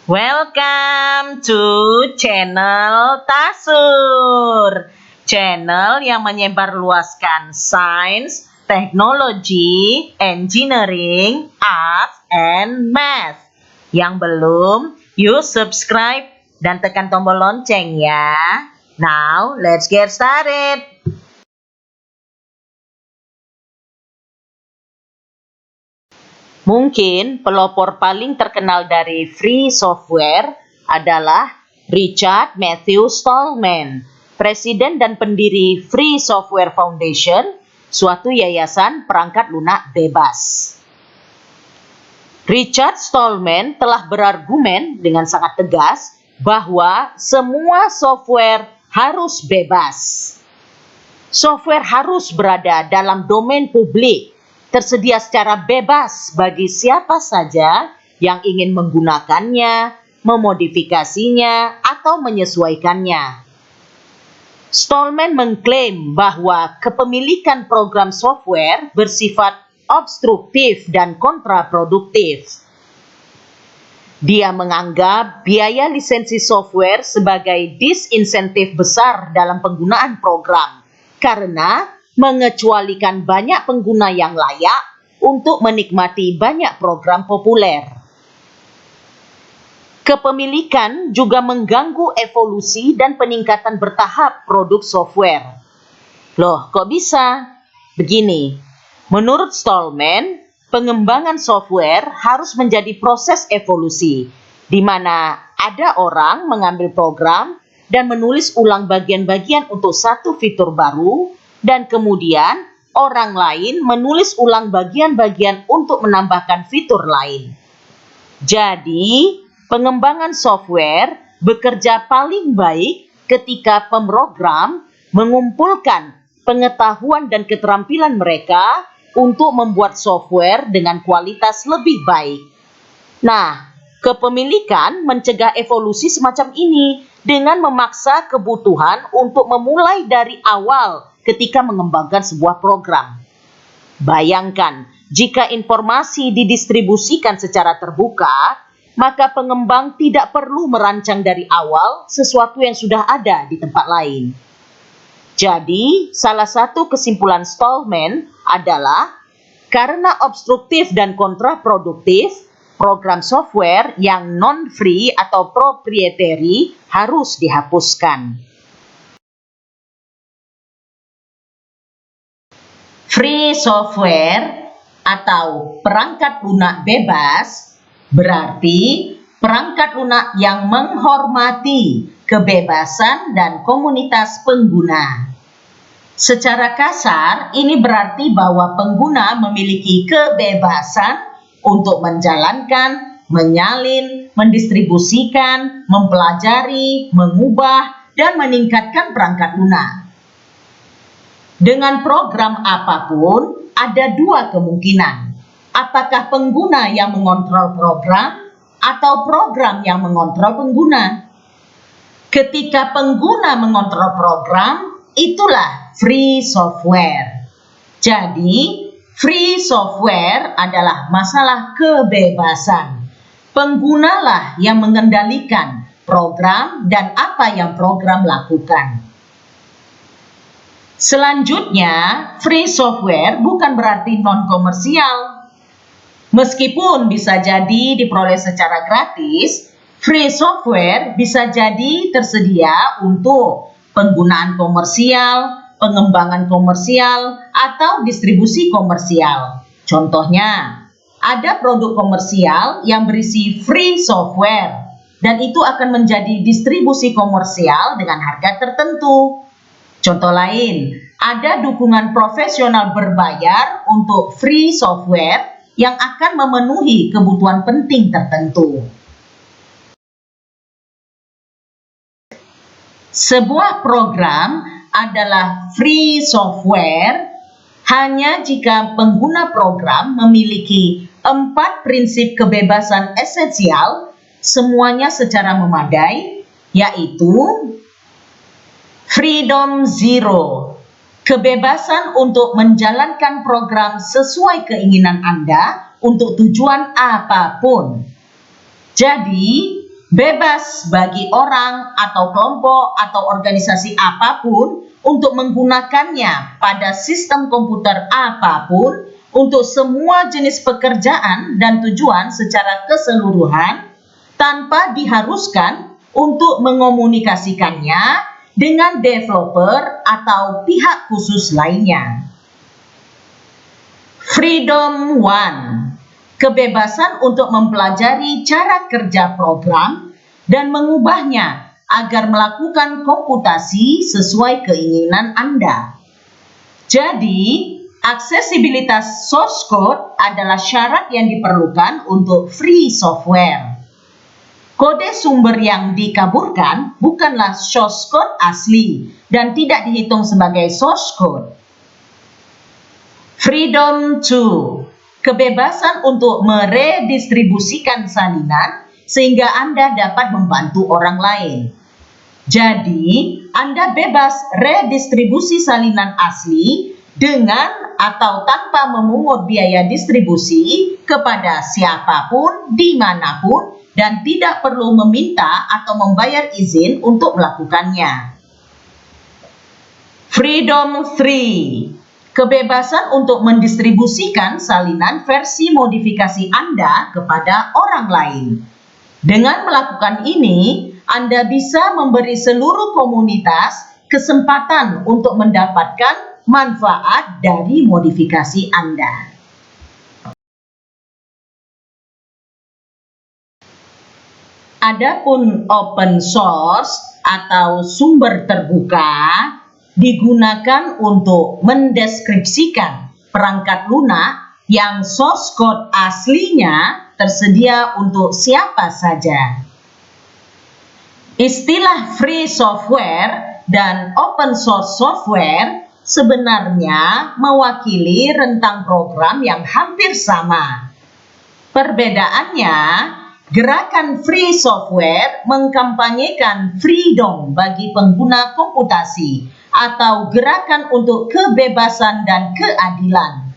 Welcome to channel Tasur, channel yang menyebarluaskan sains, teknologi, engineering, art, and math. Yang belum, you subscribe dan tekan tombol lonceng ya. Now, let's get started. Mungkin pelopor paling terkenal dari free software adalah Richard Matthew Stallman, presiden dan pendiri Free Software Foundation, suatu yayasan perangkat lunak bebas. Richard Stallman telah berargumen dengan sangat tegas bahwa semua software harus bebas. Software harus berada dalam domain publik, tersedia secara bebas bagi siapa saja yang ingin menggunakannya, memodifikasinya, atau menyesuaikannya. Stallman mengklaim bahwa kepemilikan program software bersifat obstruktif dan kontraproduktif. Dia menganggap biaya lisensi software sebagai disinsentif besar dalam penggunaan program, karena mengecualikan banyak pengguna yang layak untuk menikmati banyak program populer. Kepemilikan juga mengganggu evolusi dan peningkatan bertahap produk software. Loh, kok bisa? Begini, menurut Stallman, pengembangan software harus menjadi proses evolusi, di mana ada orang mengambil program dan menulis ulang bagian-bagian untuk satu fitur baru, dan kemudian orang lain menulis ulang bagian-bagian untuk menambahkan fitur lain. Jadi, pengembangan software bekerja paling baik ketika pemrogram mengumpulkan pengetahuan dan keterampilan mereka untuk membuat software dengan kualitas lebih baik. Nah, kepemilikan mencegah evolusi semacam ini dengan memaksa kebutuhan untuk memulai dari awal ketika mengembangkan sebuah program. Bayangkan, jika informasi didistribusikan secara terbuka, maka pengembang tidak perlu merancang dari awal sesuatu yang sudah ada di tempat lain. Jadi, salah satu kesimpulan Stallman adalah karena obstruktif dan kontraproduktif, program software yang non-free atau proprietary harus dihapuskan. Free software atau perangkat lunak bebas berarti perangkat lunak yang menghormati kebebasan dan komunitas pengguna. Secara kasar, ini berarti bahwa pengguna memiliki kebebasan untuk menjalankan, menyalin, mendistribusikan, mempelajari, mengubah, dan meningkatkan perangkat lunak. Dengan program apapun, ada dua kemungkinan. Apakah pengguna yang mengontrol program atau program yang mengontrol pengguna? Ketika pengguna mengontrol program, itulah free software. Jadi, free software adalah masalah kebebasan. Penggunalah yang mengendalikan program dan apa yang program lakukan. Selanjutnya, free software bukan berarti non-komersial. Meskipun bisa jadi diperoleh secara gratis, free software bisa jadi tersedia untuk penggunaan komersial, pengembangan komersial, atau distribusi komersial. Contohnya, ada produk komersial yang berisi free software, dan itu akan menjadi distribusi komersial dengan harga tertentu. Contoh lain, ada dukungan profesional berbayar untuk free software yang akan memenuhi kebutuhan penting tertentu. Sebuah program adalah free software hanya jika pengguna program memiliki 4 prinsip kebebasan esensial, semuanya secara memadai, yaitu Freedom Zero, kebebasan untuk menjalankan program sesuai keinginan Anda untuk tujuan apapun. Jadi, Bebas bagi orang atau kelompok atau organisasi apapun untuk menggunakannya pada sistem komputer apapun untuk semua jenis pekerjaan dan tujuan secara keseluruhan tanpa diharuskan untuk mengomunikasikannya dengan developer atau pihak khusus lainnya. Freedom 1. Kebebasan untuk mempelajari cara kerja program dan mengubahnya agar melakukan komputasi sesuai keinginan Anda. Jadi, aksesibilitas source code adalah syarat yang diperlukan untuk free software. Kode sumber yang dikaburkan bukanlah source code asli dan tidak dihitung sebagai source code. Freedom 2. Kebebasan untuk meredistribusikan salinan sehingga Anda dapat membantu orang lain. Jadi, Anda bebas redistribusi salinan asli dengan atau tanpa memungut biaya distribusi kepada siapapun, dimanapun, dan tidak perlu meminta atau membayar izin untuk melakukannya. Freedom 3. Kebebasan untuk mendistribusikan salinan versi modifikasi Anda kepada orang lain. Dengan melakukan ini, Anda bisa memberi seluruh komunitas kesempatan untuk mendapatkan manfaat dari modifikasi Anda. Adapun open source atau sumber terbuka digunakan untuk mendeskripsikan perangkat lunak yang source code aslinya tersedia untuk siapa saja. Istilah free software dan open source software sebenarnya mewakili rentang program yang hampir sama. Perbedaannya, gerakan free software mengkampanyekan freedom bagi pengguna komputasi atau gerakan untuk kebebasan dan keadilan.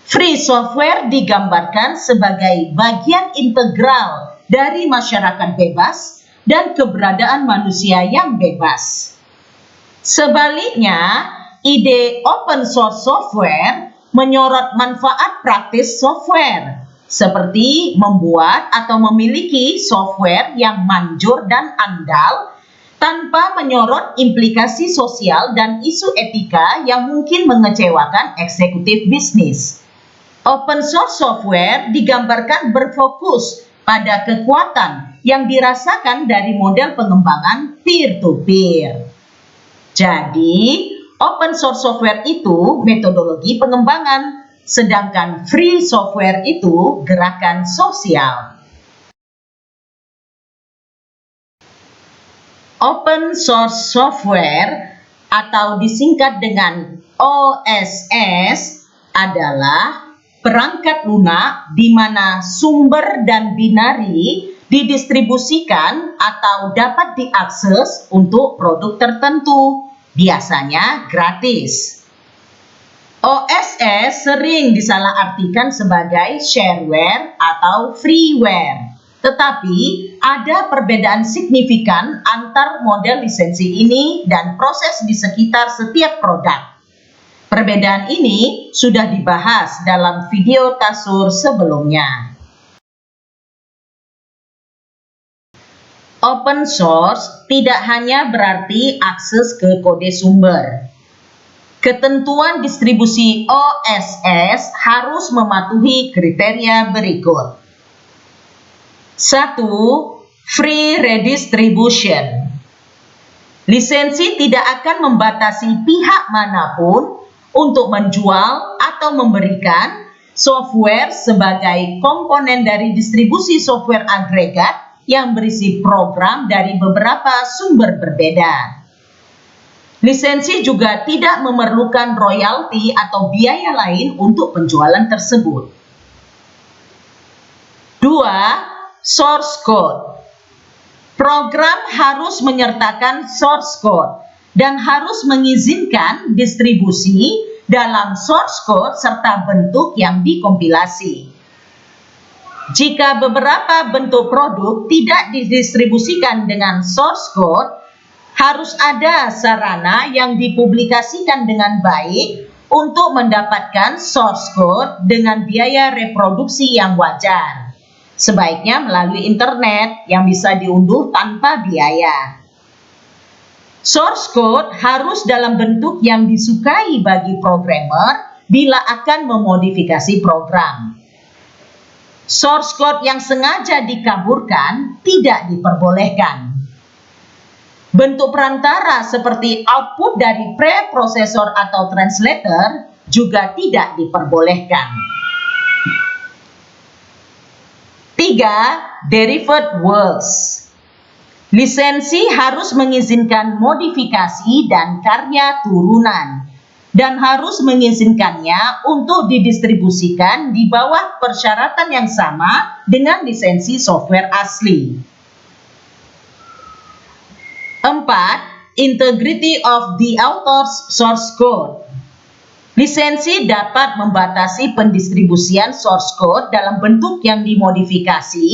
Free software digambarkan sebagai bagian integral dari masyarakat bebas dan keberadaan manusia yang bebas. Sebaliknya, ide open source software menyorot manfaat praktis software, seperti membuat atau memiliki software yang manjur dan andal tanpa menyorot implikasi sosial dan isu etika yang mungkin mengecewakan eksekutif bisnis. Open source software digambarkan berfokus pada kekuatan yang dirasakan dari model pengembangan peer-to-peer. Jadi, open source software itu metodologi pengembangan, sedangkan free software itu gerakan sosial. Open source software atau disingkat dengan OSS adalah perangkat lunak di mana sumber dan binari didistribusikan atau dapat diakses untuk produk tertentu, biasanya gratis. OSS sering disalahartikan sebagai shareware atau freeware. Tetapi ada perbedaan signifikan antar model lisensi ini dan proses di sekitar setiap produk. Perbedaan ini sudah dibahas dalam video Tasur sebelumnya. Open source tidak hanya berarti akses ke kode sumber. Ketentuan distribusi OSS harus mematuhi kriteria berikut. 1. Free redistribution. Lisensi tidak akan membatasi pihak manapun untuk menjual atau memberikan software sebagai komponen dari distribusi software agregat yang berisi program dari beberapa sumber berbeda. Lisensi juga tidak memerlukan royalti atau biaya lain untuk penjualan tersebut. 2. Source code. Program harus menyertakan source code dan harus mengizinkan distribusi dalam source code serta bentuk yang dikompilasi. Jika beberapa bentuk produk tidak didistribusikan dengan source code, harus ada sarana yang dipublikasikan dengan baik untuk mendapatkan source code dengan biaya reproduksi yang wajar. Sebaiknya melalui internet yang bisa diunduh tanpa biaya. Source code harus dalam bentuk yang disukai bagi programmer bila akan memodifikasi program. Source code yang sengaja dikaburkan tidak diperbolehkan. Bentuk perantara seperti output dari preprosesor atau translator juga tidak diperbolehkan. 3. Derived works. Lisensi harus mengizinkan modifikasi dan karya turunan, dan harus mengizinkannya untuk didistribusikan di bawah persyaratan yang sama dengan lisensi software asli. 4. Integrity of the author's source code. Lisensi dapat membatasi pendistribusian source code dalam bentuk yang dimodifikasi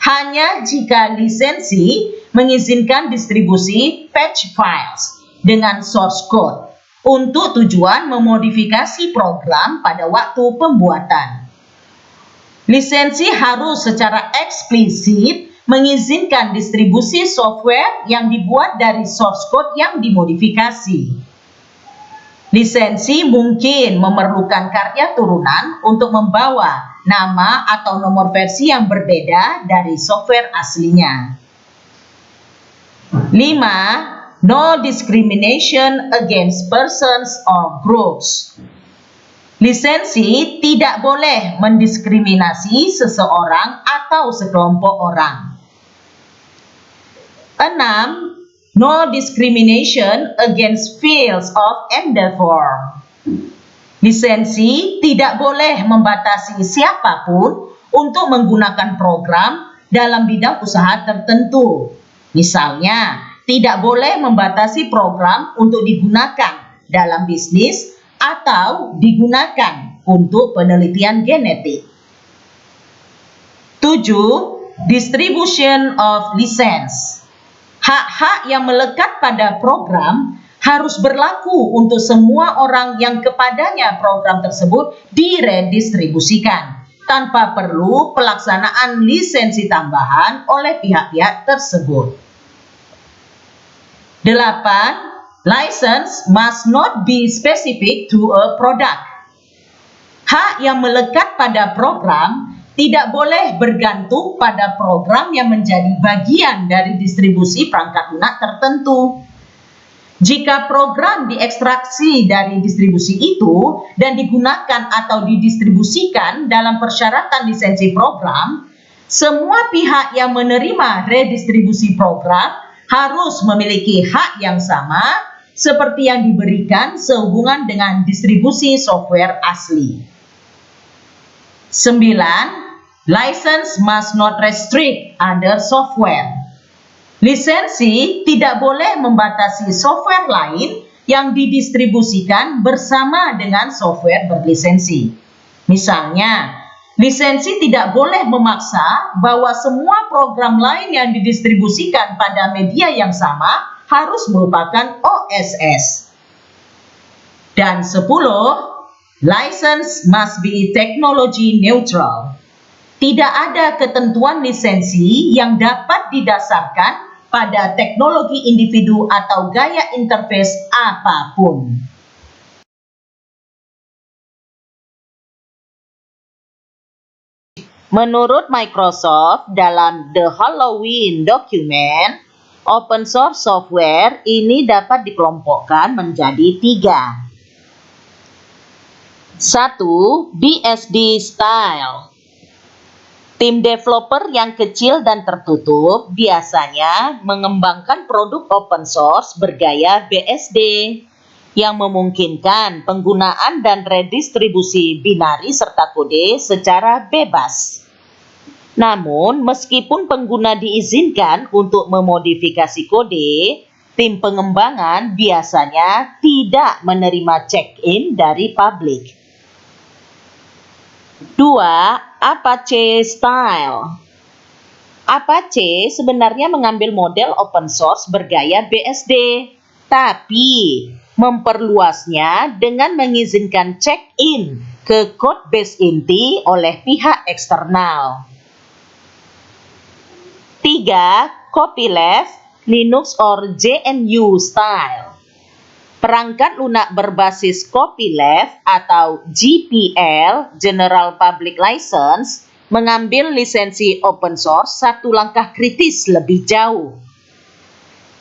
hanya jika lisensi mengizinkan distribusi patch files dengan source code untuk tujuan memodifikasi program pada waktu pembuatan. Lisensi harus secara eksplisit mengizinkan distribusi software yang dibuat dari source code yang dimodifikasi. Lisensi mungkin memerlukan karya turunan untuk membawa nama atau nomor versi yang berbeda dari software aslinya. 5. No discrimination against persons or groups. Lisensi tidak boleh mendiskriminasi seseorang atau sekelompok orang. 6. No discrimination against fields of endeavor. Lisensi tidak boleh membatasi siapapun untuk menggunakan program dalam bidang usaha tertentu. Misalnya, tidak boleh membatasi program untuk digunakan dalam bisnis atau digunakan untuk penelitian genetik. 7. Distribution of license. Hak-hak yang melekat pada program harus berlaku untuk semua orang yang kepadanya program tersebut diredistribusikan, tanpa perlu pelaksanaan lisensi tambahan oleh pihak-pihak tersebut. 8. License must not be specific to a product. Hak yang melekat pada program tidak boleh bergantung pada program yang menjadi bagian dari distribusi perangkat lunak tertentu. Jika program diekstraksi dari distribusi itu dan digunakan atau didistribusikan dalam persyaratan lisensi program, semua pihak yang menerima redistribusi program harus memiliki hak yang sama seperti yang diberikan sehubungan dengan distribusi software asli. 9. License must not restrict other software. Lisensi tidak boleh membatasi software lain yang didistribusikan bersama dengan software berlisensi. Misalnya, lisensi tidak boleh memaksa bahwa semua program lain yang didistribusikan pada media yang sama harus merupakan OSS. Dan 10. License must be technology neutral. Tidak ada ketentuan lisensi yang dapat didasarkan pada teknologi individu atau gaya interface apapun. Menurut Microsoft, dalam The Halloween Document, open source software ini dapat dikelompokkan menjadi 3. 1. BSD style. Tim developer yang kecil dan tertutup biasanya mengembangkan produk open source bergaya BSD yang memungkinkan penggunaan dan redistribusi binari serta kode secara bebas. Namun, meskipun pengguna diizinkan untuk memodifikasi kode, tim pengembangan biasanya tidak menerima check-in dari publik. 2. Apache Style. Apache sebenarnya mengambil model open source bergaya BSD, tapi memperluasnya dengan mengizinkan check-in ke codebase inti oleh pihak eksternal. 3. Copyleft Linux or GNU Style. Perangkat lunak berbasis copyleft atau GPL (General Public License) mengambil lisensi open source satu langkah kritis lebih jauh.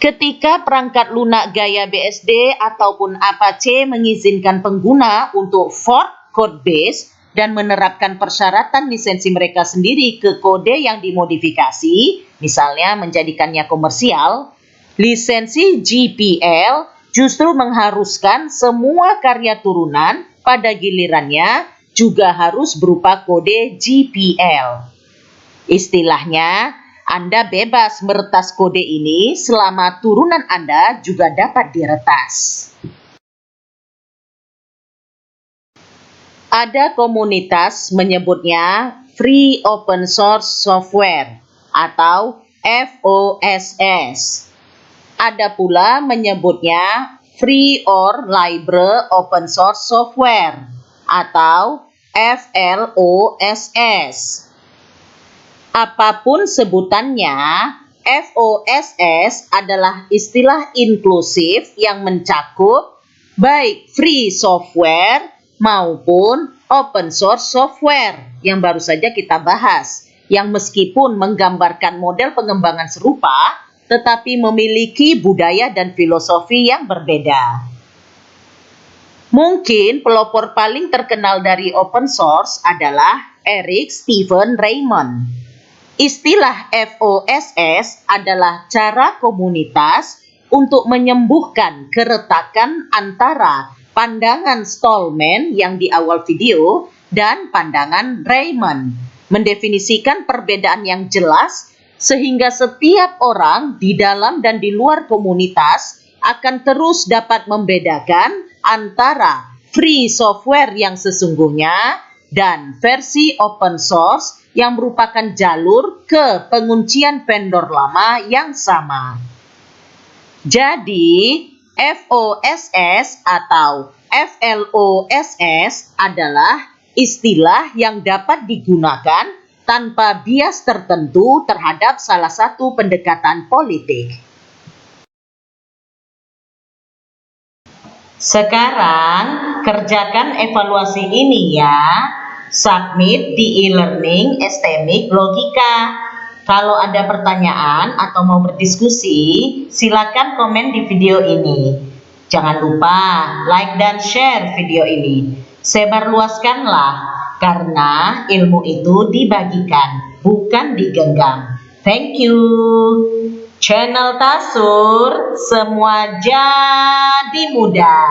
Ketika perangkat lunak gaya BSD ataupun Apache mengizinkan pengguna untuk fork codebase dan menerapkan persyaratan lisensi mereka sendiri ke kode yang dimodifikasi, misalnya menjadikannya komersial, lisensi GPL justru mengharuskan semua karya turunan pada gilirannya juga harus berupa kode GPL. Istilahnya, Anda bebas meretas kode ini selama turunan Anda juga dapat diretas. Ada komunitas menyebutnya Free Open Source Software atau FOSS. Ada pula menyebutnya Free or Libre Open Source Software atau FLOSS. Apapun sebutannya, FOSS adalah istilah inklusif yang mencakup baik free software maupun open source software yang baru saja kita bahas, yang meskipun menggambarkan model pengembangan serupa, tetapi memiliki budaya dan filosofi yang berbeda. Mungkin pelopor paling terkenal dari open source adalah Eric Stephen Raymond. Istilah FOSS adalah cara komunitas untuk menyembuhkan keretakan antara pandangan Stallman yang di awal video dan pandangan Raymond, mendefinisikan perbedaan yang jelas sehingga setiap orang di dalam dan di luar komunitas akan terus dapat membedakan antara free software yang sesungguhnya dan versi open source yang merupakan jalur ke penguncian vendor lama yang sama. Jadi, FOSS atau FLOSS adalah istilah yang dapat digunakan tanpa bias tertentu terhadap salah satu pendekatan politik. Sekarang, kerjakan evaluasi ini ya. Submit di e-learning STMIC Logika. Kalau ada pertanyaan atau mau berdiskusi, silakan komen di video ini. Jangan lupa like dan share video ini. Sebarluaskanlah, karena ilmu itu dibagikan, bukan digenggam. Thank you. Channel Tasur, semua jadi mudah.